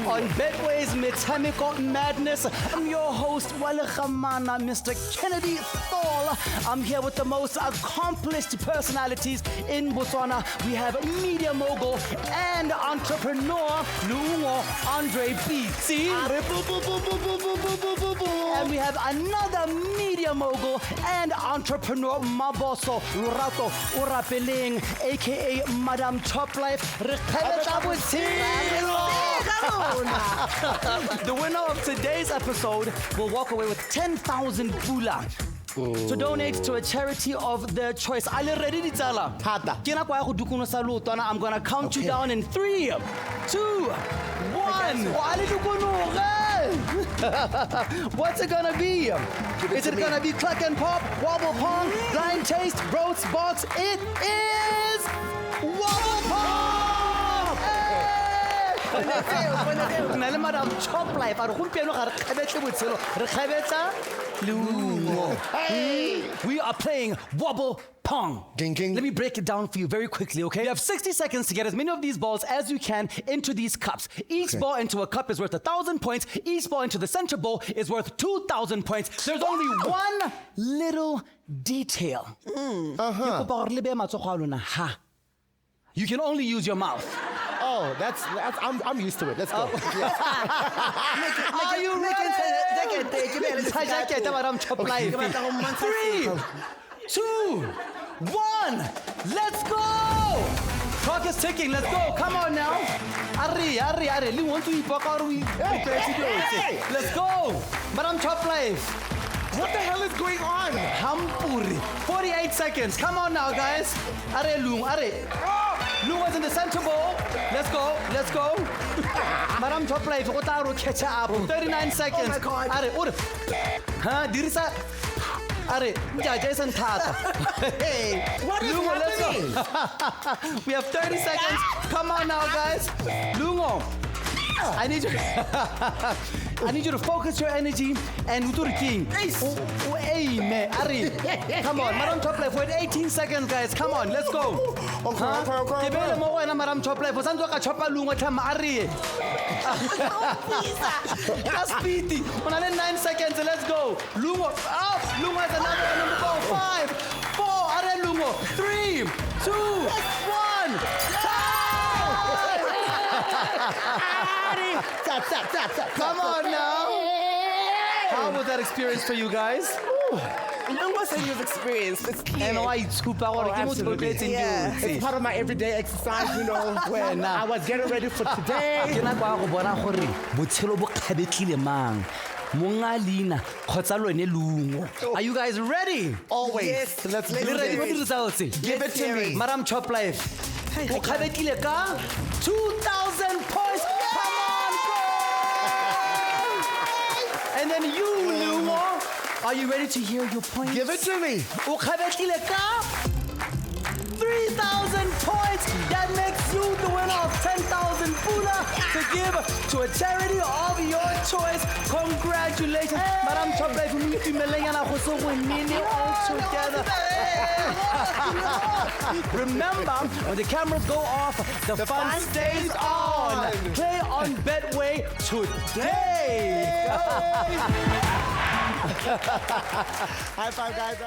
On Betway's Metshameko Madness, I'm your host, Wale Khamana, Mr. Kennedy Thal. I'm here with the most accomplished personalities in Botswana. We have media mogul and entrepreneur, Lungo Andre Pitsi. And we have another media mogul and entrepreneur, Maboso Lurato Urapeleng, aka Madam Top Life. The winner of today's episode will walk away with 10,000 pula to donate to a charity of their choice. I'm gonna count you down in 3, 2, 1. What's it gonna be? Is it gonna be cluck and pop, wobble pong, blind taste, broats box? It is wobble pong! Madam Chop Life. We are playing Wobble Pong. Ding, ding. Let me break it down for you very quickly, okay? You have 60 seconds to get as many of these balls as you can into these cups. Each ball into a cup is worth 1,000 points. Each ball into the center bowl is worth 2,000 points. There's only one little detail. You can only use your mouth. Oh, that's I'm used to it. Let's go. Yes. Are you ready? 3, 2, 1, let's go! Clock is ticking, let's go, come on now. Let's go, Madam Chop Life. What the hell is going on? Hampuri, 48 seconds, come on now guys. Lung was in the center bowl. Let's go. Madam Top Life, catch up. 39 seconds. Oh my God. Dirisa. Jason Tata. Hey. What is Lungo, happening? let's go. We have 30 seconds. Come on now, guys. Lungo. I need you to focus your energy and do the king. Hey, man. Come on, Madam Top Life. Wait 18 seconds, guys. Come on, let's go. Okay. Madam Top Life. Let's speedy. 9 seconds. Let's go. Lungo. Up. Lungo has another number 5, 4. Lungo. 3, 2, 1. Come on now. How was that experience for you guys? What's a new experience? It's clear. And why it's super Absolutely. It's part of my everyday exercise, you know, when I was getting ready for today. Are you guys ready? Always. Yes. Let's do Ready? What this. results? Give it to me. Madam Chop Life. 2,000 points. Come on, go! And then you, Lumo. Are you ready to hear your points? Give it to me. 3,000 points. That makes you the winner of 10,000 pula to give to a charity of your choice. Congratulations. Madam Chop Life, we all together. Remember, when the cameras go off, the fun stays on. Play on Betway today. High five, guys.